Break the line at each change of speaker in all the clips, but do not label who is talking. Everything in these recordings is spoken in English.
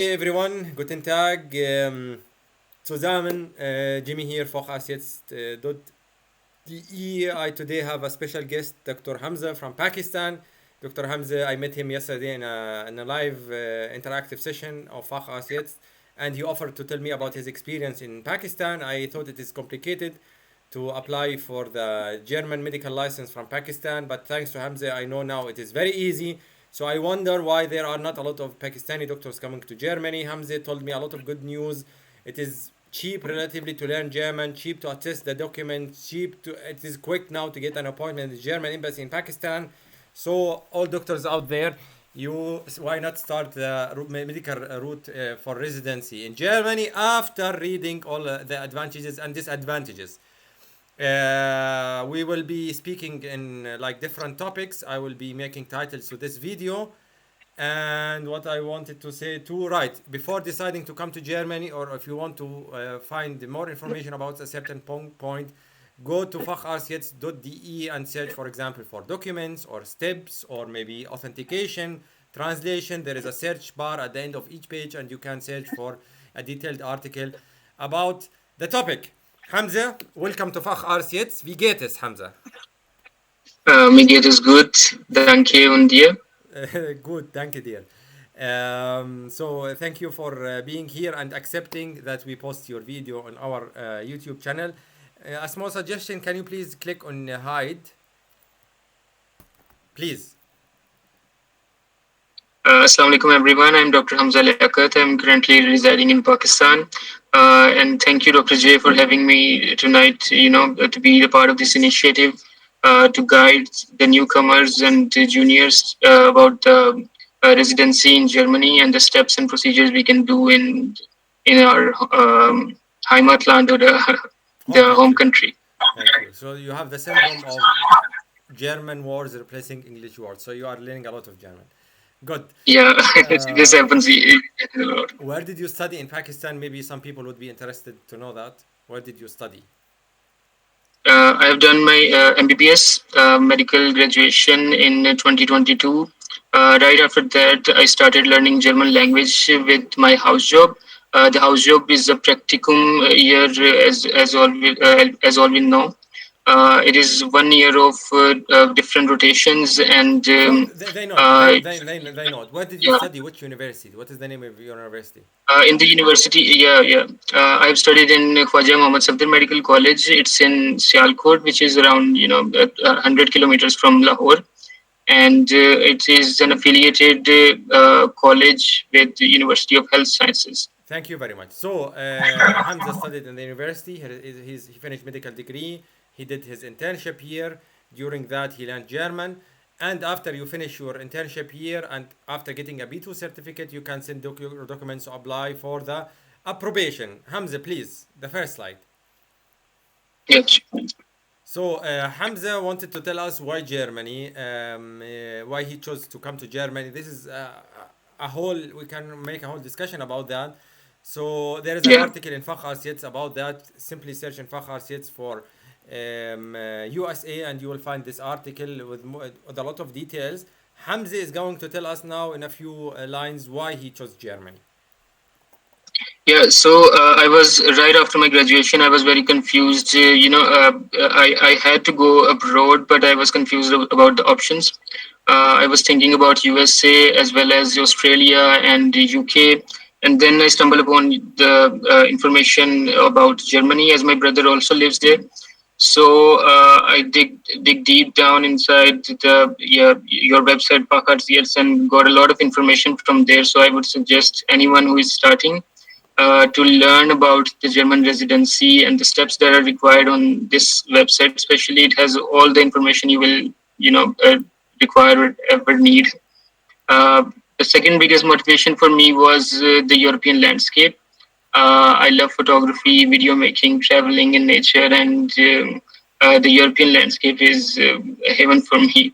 Hey everyone, guten Tag. Zusammen, Jimmy here, Fachas jetzt .de. I today have a special guest, Dr. Hamza from Pakistan. Dr. Hamza, I met him yesterday in a live interactive session of Fachas jetzt, and he offered to tell me about his experience in Pakistan. I thought it is complicated to apply for the German medical license from Pakistan, but thanks to Hamza, I know now it is very easy. So I wonder why there are not a lot of Pakistani doctors coming to Germany. Hamza told me a lot of good news. It is cheap relatively to learn German, cheap to attest the documents, it is quick now to get an appointment in the German embassy in Pakistan. So all doctors out there, why not start the medical route for residency in Germany after reading all the advantages and disadvantages. We will be speaking in like different topics. I will be making titles to this video. And what I wanted to say too, right, before deciding to come to Germany, or if you want to find more information about a certain point, go to facharsjetzt.de and search, for example, for documents or steps or maybe authentication, translation. There is a search bar at the end of each page, and you can search for a detailed article about the topic. Hamza, welcome to Fachars. Wie geht es, Hamza?
Mir geht es gut, danke und dir?
Good, danke dir. So thank you for being here and accepting that we post your video on our YouTube channel. A small suggestion, can you please click on hide? Please.
Assalamu alaikum everyone, I'm Dr. Hamza Liaquat. I'm currently residing in Pakistan. And thank you, Dr. J, for having me tonight, to be a part of this initiative to guide the newcomers and the juniors about residency in Germany and the steps and procedures we can do in our Heimatland or the home country.
Thank you. So you have the syndrome of German words replacing English words. So you are learning a lot of German. Good.
Yeah, this happens a lot.
Where did you study in Pakistan? Maybe some people would be interested to know that. Where did you study?
I have done my MBBS medical graduation in 2022. Right after that, I started learning German language with my house job. The house job is a practicum year, as all we know. It is 1 year of different rotations, and
They know. They know. Where did you
yeah.
study? Which university? What is the name of your university?
In the university, yeah. I have studied in Khwaja Muhammad Safdar Medical College. It's in Sialkot, which is around 100 kilometers from Lahore, and it is an affiliated college with the University of Health Sciences.
Thank you very much. So Hamza studied in the university. He finished medical degree. He did his internship year. During that, he learned German. And after you finish your internship year and after getting a B2 certificate, you can send your documents to apply for the approbation. Hamza, please, the first slide.
Yes.
So Hamza wanted to tell us why Germany, why he chose to come to Germany. This is we can make a whole discussion about that. So there is an article in Fachars about that. Simply search in Fachars for USA and you will find this article with a lot of details. Hamza is going to tell us now in a few lines why he chose Germany.
Yeah, so I was right after my graduation. I was very confused. I had to go abroad, but I was confused about the options. I was thinking about USA as well as Australia and the UK, and then I stumbled upon the information about Germany, as my brother also lives there. So I dig deep down inside your website, Pakarts, and got a lot of information from there. So I would suggest anyone who is starting to learn about the German residency and the steps that are required on this website. Especially, it has all the information you will, require or ever need. The second biggest motivation for me was the European landscape. I love photography, video making, traveling in nature, and the European landscape is a heaven for me.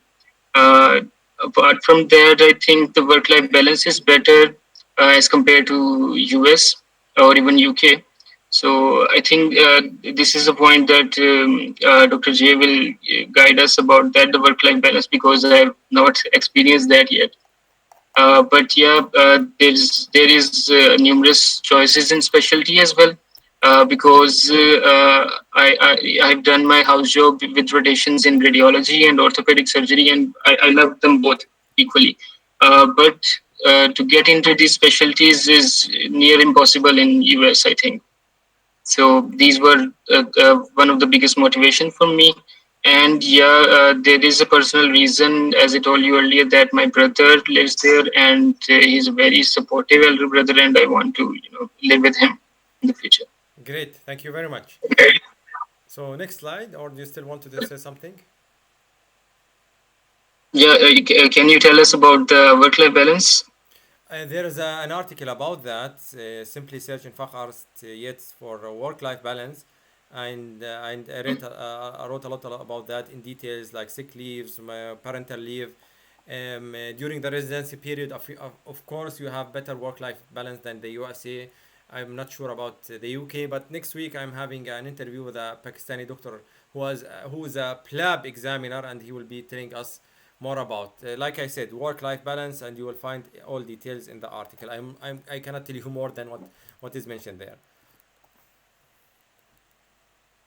Apart from that, I think the work-life balance is better as compared to US or even UK. So I think this is a point that Dr. J will guide us about that, the work-life balance, because I have not experienced that yet. But yeah, there is numerous choices in specialty as well. Because I've done my house job with rotations in radiology and orthopedic surgery, and I love them both equally. But to get into these specialties is near impossible in US, I think. So these were one of the biggest motivation for me. And yeah, there is a personal reason, as I told you earlier, that my brother lives there, and he's a very supportive elder brother, and I want to live with him in the future.
Great, thank you very much. So next slide, or do you still want to say something?
Yeah, can you tell us about the work-life balance?
There is an article about that. Simply search in Fachart yet for work-life balance, and I wrote a lot about that in details like sick leaves, parental leave. During the residency period, of course, you have better work-life balance than the USA. I'm not sure about the UK, but next week I'm having an interview with a Pakistani doctor who is a PLAB examiner, and he will be telling us more about, like I said, work-life balance, and you will find all details in the article. I cannot tell you more than what is mentioned there.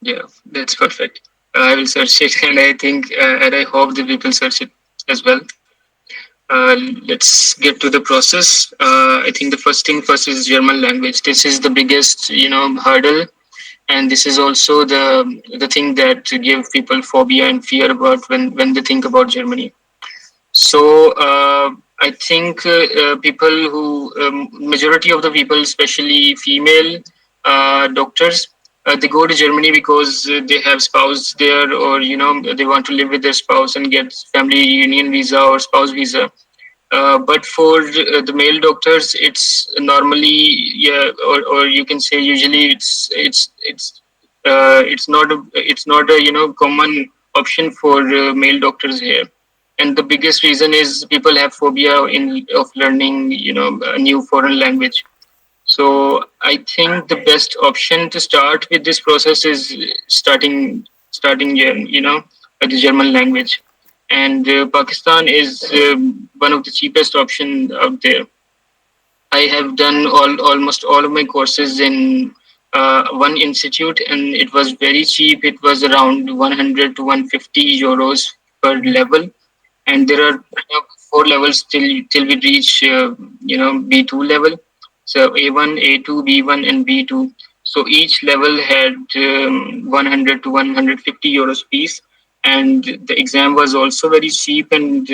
Yeah, that's perfect. I will search it, and I think, and I hope the people search it as well. Let's get to the process. I think the first thing first is German language. This is the biggest, hurdle, and this is also the thing that give people phobia and fear about when they think about Germany. So I think people who majority of the people, especially female doctors, they go to Germany because they have spouse there, or they want to live with their spouse and get family union visa or spouse visa. But for the male doctors, it's normally, yeah, or you can say usually it's not a common option for male doctors here. And the biggest reason is people have phobia of learning a new foreign language. So I think the best option to start with this process is starting the German language. And Pakistan is one of the cheapest option out there. I have done almost all of my courses in one institute, and it was very cheap. It was around 100 to 150 euros per level, and there are four levels till we reach B2 level. So A1, A2, B1, and B2. So each level had 100 to 150 euros piece, and the exam was also very cheap and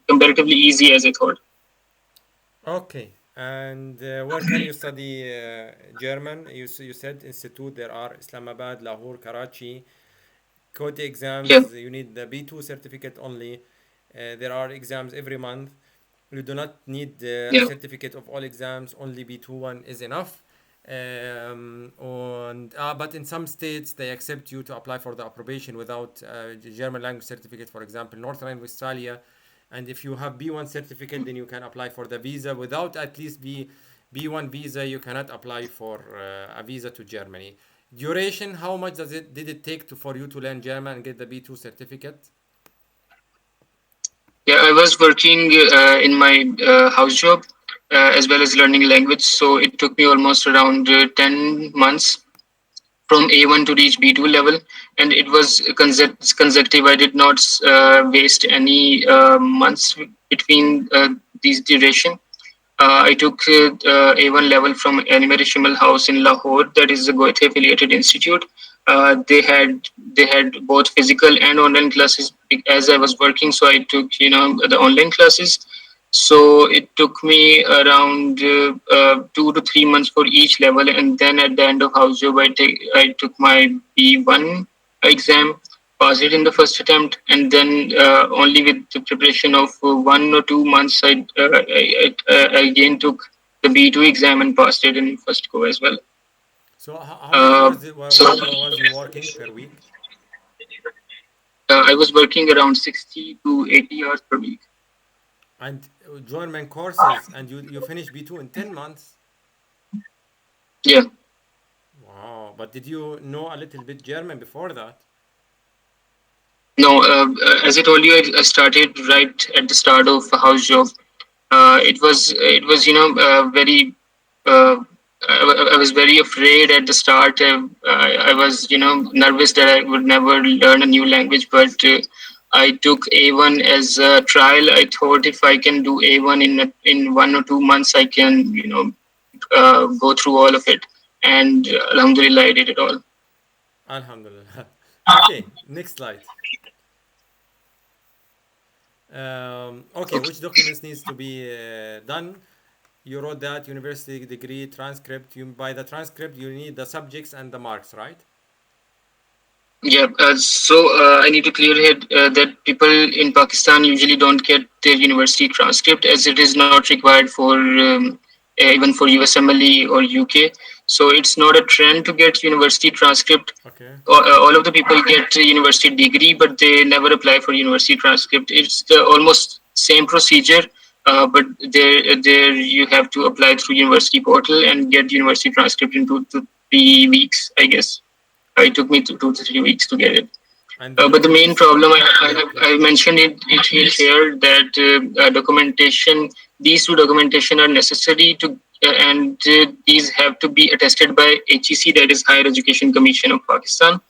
comparatively easy, as I thought.
Okay. And where can you study German? You said institute. There are Islamabad, Lahore, Karachi. Code
Yeah,
exams. You need the B2 certificate only. There are exams every month. You do not need a
yeah,
certificate of all exams. Only B2 one is enough. But in some states, they accept you to apply for the approbation without the German language certificate. For example, North Rhine-Westphalia. And if you have B1 certificate, then you can apply for the visa. Without at least B1 visa, you cannot apply for a visa to Germany. Duration, how much did it take for you to learn German and get the B2 certificate?
yeah. I was working in my house job as well as learning language, so it took me almost around 10 months from A1 to reach B2 level, and it was consecutive. I did not waste any months between these duration. I took A1 level from Animal Shimal House in Lahore, that is a Goethe affiliated institute. They had both physical and online classes. As I was working, so I took the online classes. So it took me around 2 to 3 months for each level, and then at the end of house job, I took my B1 exam, passed it in the first attempt, and then only with the preparation of 1 or 2 months, I again took the B2 exam and passed it in first go as well.
So how many
Uh,
hours
so
was you working per week?
I was working around 60 to 80 hours per week.
And German courses, and you finished B2 in 10 months?
Yeah.
Wow. But did you know a little bit German before that?
No, as I told you, I started right at the start of a house job. It was very. I was very afraid at the start. I was nervous that I would never learn a new language, but I took A1 as a trial. I thought if I can do A1 in 1 or 2 months, I can go through all of it. And Alhamdulillah, I did it all.
Alhamdulillah. Okay, next slide. Okay, which documents needs to be done? You wrote that university degree, transcript. By the transcript, you need the subjects and the marks, right?
Yeah, so I need to clear here that people in Pakistan usually don't get their university transcript, as it is not required for even for USMLE or UK. So it's not a trend to get university transcript.
Okay.
All of the people get a university degree, but they never apply for university transcript. It's the almost same procedure, but there you have to apply through university portal and get university transcript in 2 to 3 weeks, I guess. It took me 2 to 3 weeks to get it. But the main problem, I mentioned it here, that documentation, these two documentation are necessary to, and these have to be attested by HEC, that is Higher Education Commission of Pakistan.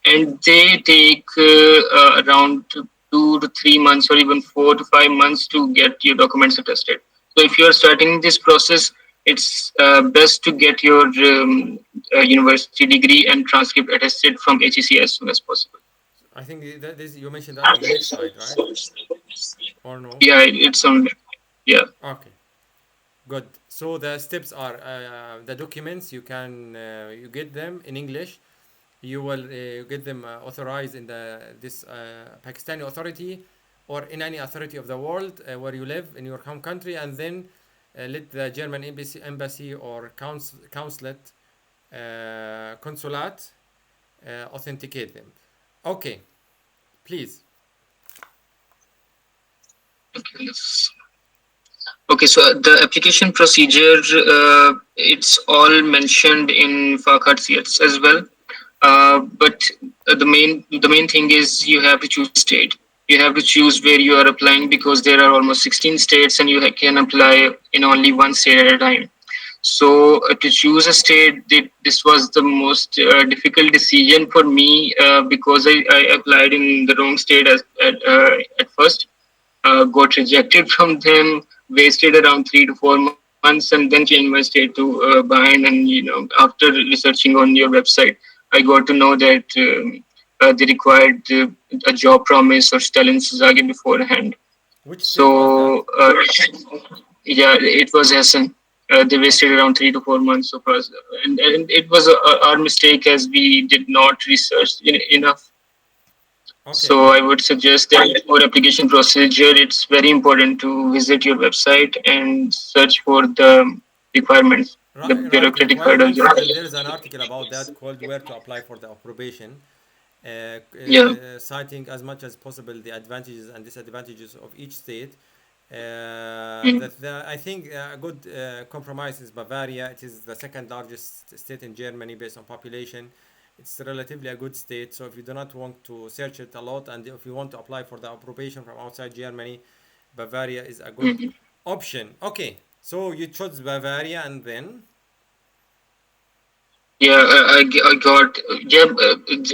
And they take around 2 to 3 months or even 4 to 5 months to get your documents attested. So if you're starting this process, it's best to get your university degree and transcript attested from HEC as soon as possible.
I think that is, you mentioned that on the next slide, right? Or no?
Yeah, it's on. Yeah.
Okay. Good. So the steps are the documents. You can you get them in English. You will get them authorized in this Pakistani authority or in any authority of the world where you live in your home country, and then let the German embassy or consulate authenticate them. Okay, please.
Okay, so the application procedure, it's all mentioned in Fakhartiyats as well. But the main thing is you have to choose state. You have to choose where you are applying, because there are almost 16 states and you can apply in only one state at a time. So to choose a state, this was the most difficult decision for me, because I applied in the wrong state at first, got rejected from them, wasted around 3 to 4 months, and then changed my state to Bahrain. And after researching on your website, I got to know that they required a job promise or Stalin beforehand.
Which state was
that? Yeah, it was Hassan. They wasted around 3 to 4 months of us, and it was our mistake, as we did not research enough. Okay. So I would suggest that for application procedure, it's very important to visit your website and search for the requirements, the bureaucratic hurdles.
There is an article about that called "Where to Apply for the Approbation," citing as much as possible the advantages and disadvantages of each state. I think a good compromise is Bavaria. It is the second largest state in Germany based on population. It's relatively a good state. So if you do not want to search it a lot, and if you want to apply for the approbation from outside Germany, Bavaria is a good option. Okay, so you chose Bavaria, and then?
Yeah, I got,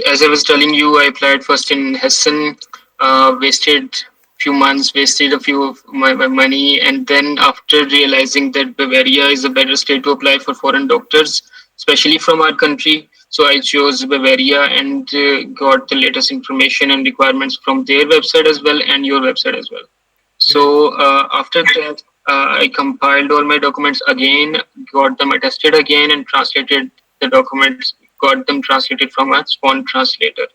as I was telling you, I applied first in Hessen, wasted few months, wasted a few of my money, and then after realizing that Bavaria is a better state to apply for foreign doctors, especially from our country, so I chose Bavaria and got the latest information and requirements from their website as well and your website as well. So after that, I compiled all my documents again, got them attested again, and translated the documents, got them translated from a sworn translator.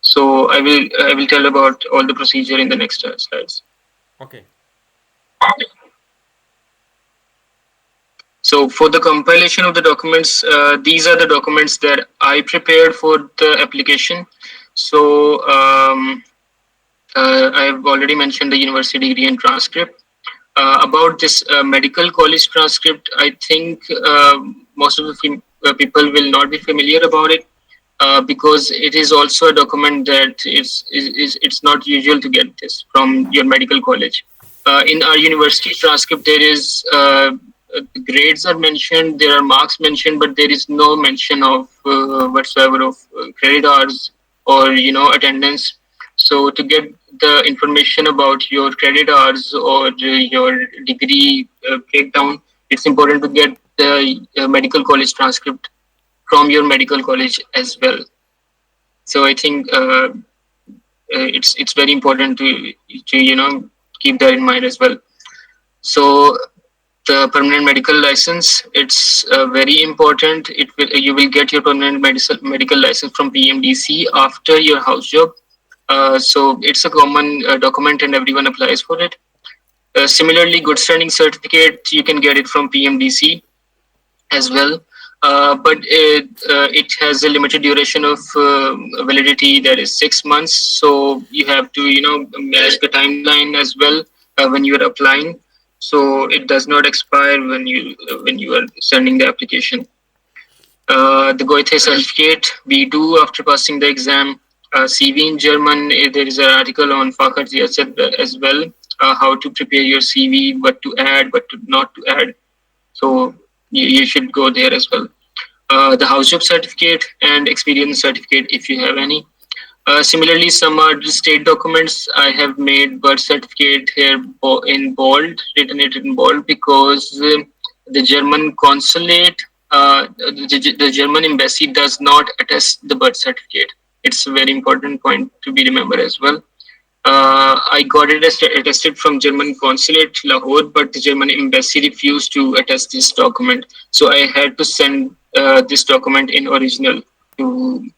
So I will tell about all the procedure in the next slides.
Okay.
So for the compilation of the documents, these are the documents that I prepared for the application. So I have already mentioned the university degree and transcript. About this medical college transcript, I think most of the people will not be familiar about it. Because it is also a document that it's not usual to get this from your medical college. In our university transcript, there is grades are mentioned, there are marks mentioned, but there is no mention of whatsoever of credit hours or attendance. So to get the information about your credit hours or your degree breakdown, it's important to get the medical college transcript from your medical college as well. So I think it's very important to keep that in mind as well. So the permanent medical license, it's very important. You will get your permanent medical license from PMDC after your house job. So it's a common document and everyone applies for it. Similarly, good standing certificate, you can get it from PMDC as well. But it has a limited duration of validity, that is 6 months. So you have to match the timeline as well when you are applying. So it does not expire when you are sending the application. The Goethe certificate we do after passing the exam. CV in German, there is an article on faculty as well. How to prepare your CV, what to add, what to not to add. So you should go there as well. The house job certificate and experience certificate if you have any. Similarly, some are state documents. I have made birth certificate here in bold, written it in bold, because the German consulate, the German embassy does not attest the birth certificate. It's a very important point to be remembered as well. I got it attested from German consulate Lahore, but the German embassy refused to attest this document. So I had to send this document in original to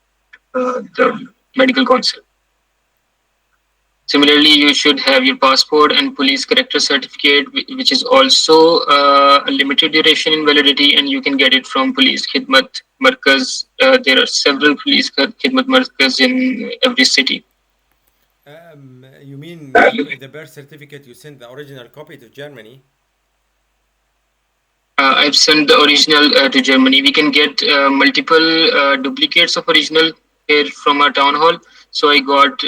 the medical consul. Similarly, you should have your passport and police character certificate, which is also a limited duration in validity, and you can get it from Police Khidmat Markaz. There are several Police Khidmat Markaz in every city.
You mean the birth certificate you sent the original copy to Germany?
I've sent the original to Germany. We can get multiple duplicates of original here from our town hall. So I got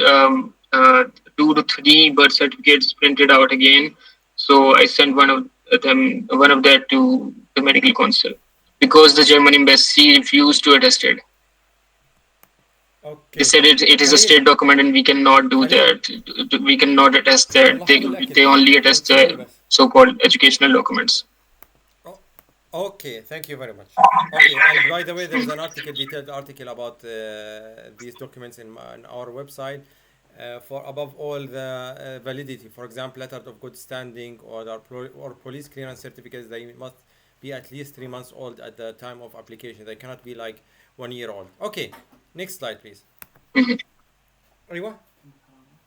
2 to 3 birth certificates printed out again. So I sent one of that to the medical consul because the German embassy refused to attest it.
Okay.
They said it is a state document and we cannot do that. We cannot attest that. They only attest the so-called educational documents.
Okay, thank you very much. Okay, and by the way, there is an detailed article about these documents on our website. For above all the validity, for example, letter of good standing or police clearance certificates, they must be at least 3 months old at the time of application. They cannot be like 1 year old. Okay, next slide, please. أيوة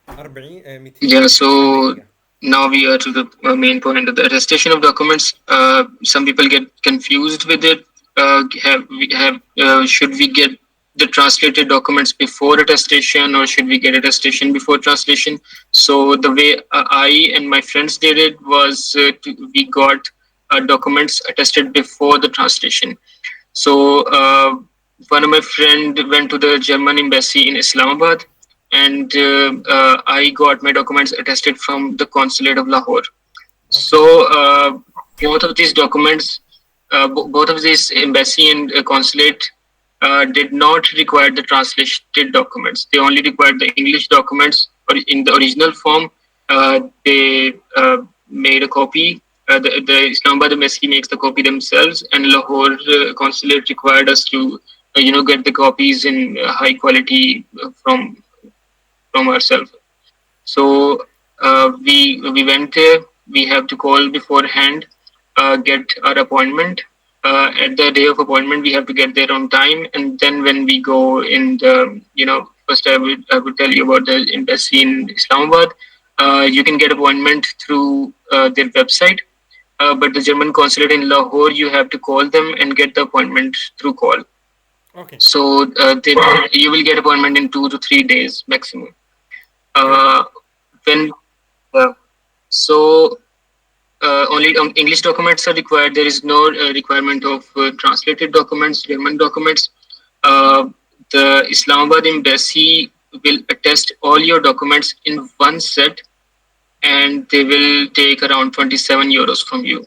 40
Yeah, so now we are to the main point of the attestation of documents. Some people get confused with it. Should we get the translated documents before attestation, or should we get attestation before translation? So the way I and my friends did it was we got documents attested before the translation. So one of my friend went to the German embassy in Islamabad, and I got my documents attested from the consulate of Lahore. So both of these documents, both of these embassy and consulate did not require the translated documents. They only required the English documents, or in the original form. They made a copy. The Islamabad embassy makes the copy themselves, and Lahore consulate required us to get the copies in high quality from ourselves. So we went there. We have to call beforehand, get our appointment. At the day of appointment, we have to get there on time. And then when we go in the, first I would tell you about the embassy in Islamabad. You can get appointment through their website. But the German consulate in Lahore, you have to call them and get the appointment through call.
Okay.
So you will get appointment in 2 to 3 days maximum. Only English documents are required. There is no requirement of translated documents, German documents. The Islamabad embassy will attest all your documents in one set, and they will take around 27 euros from you.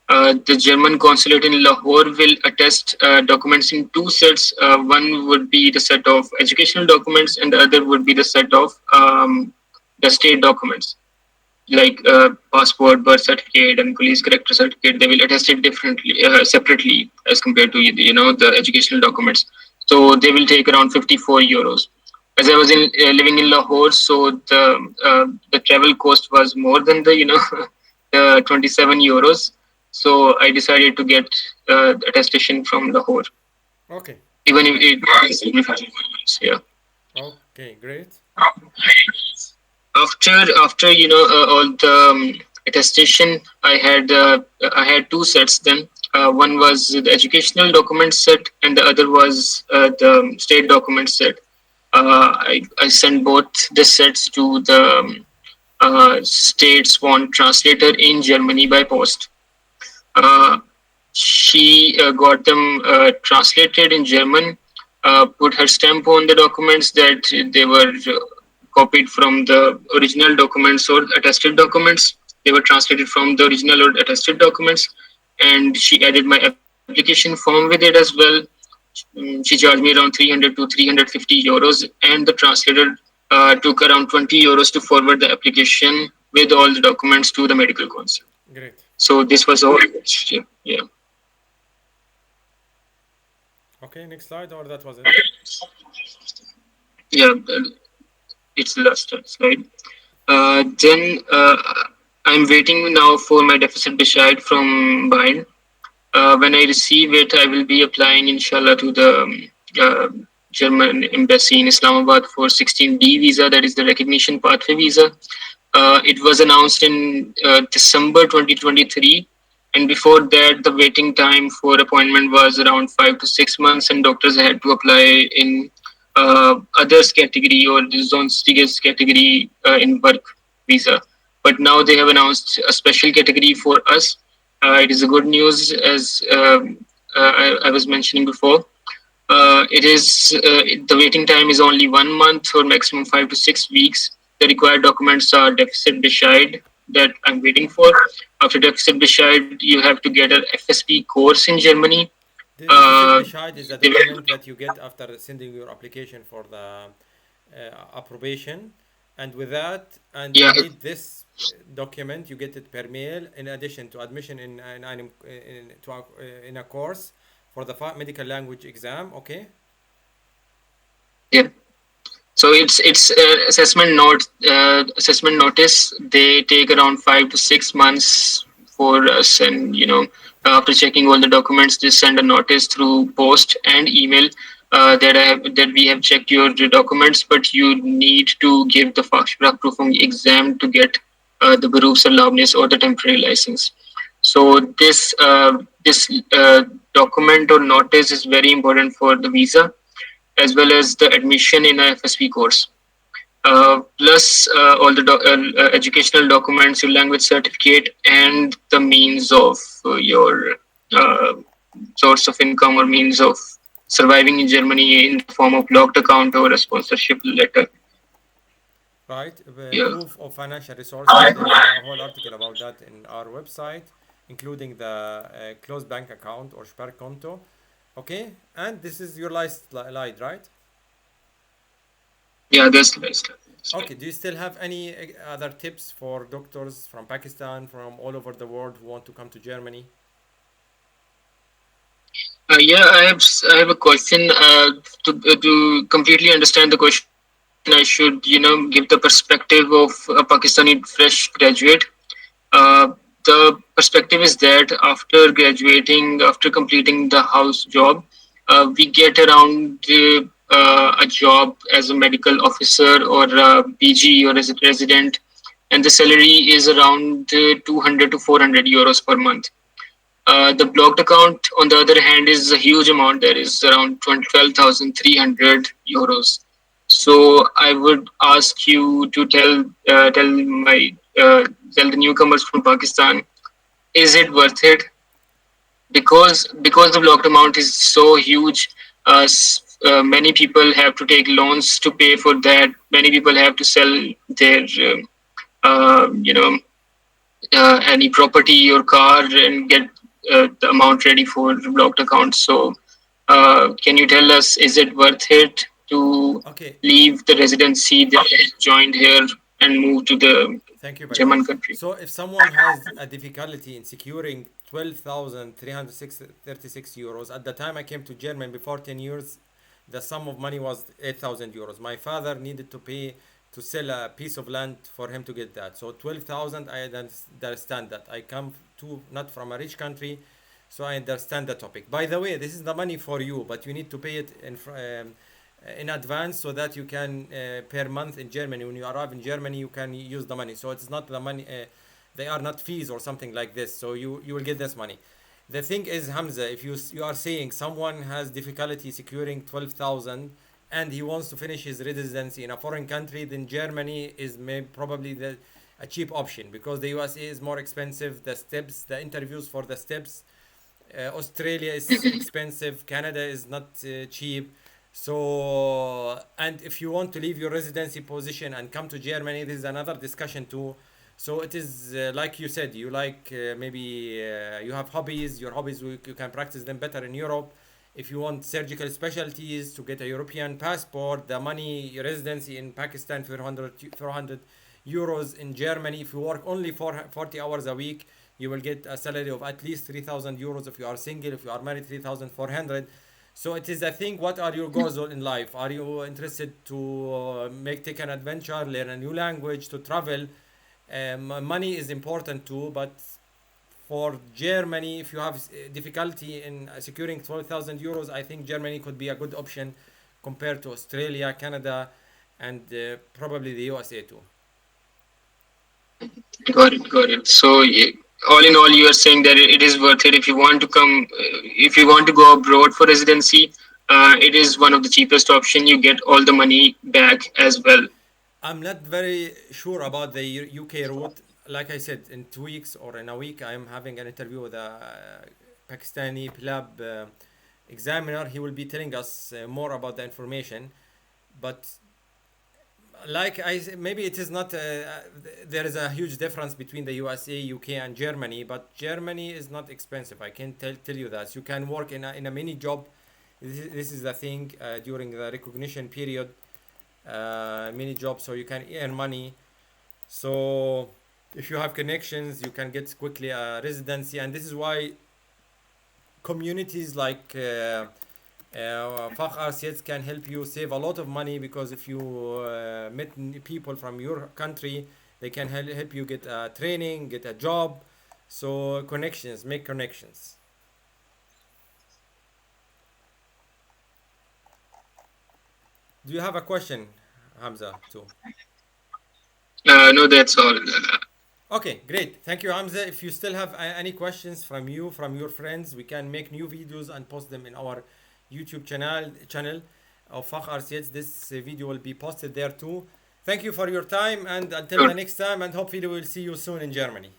The German consulate in Lahore will attest documents in two sets. One would be the set of educational documents, and the other would be the set of the state documents, like passport, birth certificate, and police character certificate. They will attest it differently, separately, as compared to the educational documents. So they will take around 54 euros. As I was living in Lahore, so the travel cost was more than the 27 euros. So I decided to get attestation from Lahore,
Okay.
even if it was significant. Yeah.
Okay, great.
After all the attestation, I had two sets. Then one was the educational document set, and the other was the state document set. I sent both the sets to the state sworn translator in Germany by post. Uh, she got them translated in German, put her stamp on the documents that they were copied from the original documents or attested documents. They were translated from the original or attested documents, and she added my application form with it as well. She charged me around 300 to 350 euros, and the translator took around 20 euros to forward the application with all the documents to the medical council.
Great.
So this was all. Yeah.
Okay, next slide, or that was it?
Yeah, it's the last slide. Then I'm waiting now for my deficit Bescheid from Bayern. When I receive it, I will be applying, inshallah, to the German embassy in Islamabad for 16B visa, that is the recognition pathway visa. It was announced in December 2023. And before that, the waiting time for appointment was around 5 to 6 months, and doctors had to apply in others category or the Zonstiges category in work visa. But now they have announced a special category for us. It is a good news, as I was mentioning before. The waiting time is only 1 month or maximum 5 to 6 weeks. The required documents are deficit Bescheid that I'm waiting for. After deficit Bescheid, you have to get an FSP course in Germany.
The deficit Bescheid is a document that you get after sending your application for the approbation, and with that, and you need this document, you get it per mail. In addition to admission in a course for the medical language exam. Okay.
Yeah. So it's assessment notice. They take around 5 to 6 months for us, and after checking all the documents, they send a notice through post and email that we have checked your documents, but you need to give the Fachsprachprüfung exam to get the Berufserlaubnis or the temporary license. So this document or notice is very important for the visa, as well as the admission in a FSP course. Plus all the educational documents, your language certificate, and the means of your source of income or means of surviving in Germany in the form of locked account or a sponsorship letter.
Right. Proof of financial resources. There's a whole article about that in our website, including the closed bank account or Sparkonto. Okay, and this is your last slide, right?
Yeah, that's the last.
Okay, do you still have any other tips for doctors from Pakistan, from all over the world who want to come to Germany?
Yeah, I have a question. To completely understand the question, I should give the perspective of a Pakistani fresh graduate. The perspective is that after graduating, after completing the house job, we get around a job as a medical officer or a PG or as a resident, and the salary is around 200 to 400 euros per month. The blocked account, on the other hand, is a huge amount. There is around 12,300 euros. So I would ask you to tell the newcomers from Pakistan, is it worth it? Because the blocked amount is so huge. Many people have to take loans to pay for that. Many people have to sell their you know, any property or car and get the amount ready for blocked accounts. So, can you tell us, is it worth it to
Okay.
leave the residency that I joined here and move to the
Thank you very much.
German country?
So if someone has a difficulty in securing 12,336 euros, at the time I came to Germany before 10 years, the sum of money was 8,000 euros. My father needed to pay to sell a piece of land for him to get that. So 12,000, I understand that. I come to not from a rich country, so I understand the topic. By the way, this is the money for you, but you need to pay it in advance so that you can per month in Germany. When you arrive in Germany, you can use the money. So it's not the money. They are not fees or something like this. So you will get this money. The thing is, Hamza, if you are saying someone has difficulty securing 12,000 and he wants to finish his residency in a foreign country, then Germany is probably a cheap option, because the USA is more expensive. The steps, the interviews for the steps. Australia is expensive. Canada is not cheap. So, and if you want to leave your residency position and come to Germany, this is another discussion too. So it is like you said, you like maybe you have hobbies. Your hobbies, you can practice them better in Europe. If you want surgical specialties, to get a European passport, the money residency in Pakistan 400 euros. In Germany, if you work only for 40 hours a week, you will get a salary of at least 3,000 euros. If you are single, if you are married, 3,400. So it is a thing. What are your goals in life? Are you interested to take an adventure, learn a new language, to travel? Money is important too, but for Germany, if you have difficulty in securing 12,000 euros, I think Germany could be a good option compared to Australia, Canada, and probably the USA too.
Got it, got it. So, all in all, you are saying that it is worth it if you want to come, if you want to go abroad for residency. It is one of the cheapest option. You get all the money back as well.
I'm not very sure about the UK route. Like I said, in 2 weeks or in a week, I'm having an interview with a Pakistani lab examiner. He will be telling us more about the information. But like maybe it is not. There is a huge difference between the USA, UK, and Germany. But Germany is not expensive. I can tell you that. You can work in a mini job. This is the thing during the recognition period. Mini job, so you can earn money. So if you have connections, you can get quickly a residency, and this is why communities like Fach can help you save a lot of money, because if you meet people from your country, they can help you get a training, get a job. So connections, make connections. Do you have a question, Hamza, too?
No, that's all.
Okay, great. Thank you, Hamza. If you still have any questions from your friends, we can make new videos and post them in our YouTube channel of Fach RCS. This video will be posted there too. Thank you for your time, and until the next time, and hopefully we'll see you soon in Germany.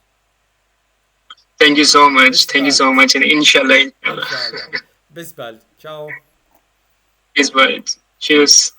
Thank you so much. Thank you so much. And inshallah.
Inshallah. Bis bald. Ciao.
Bis bald. Cheers.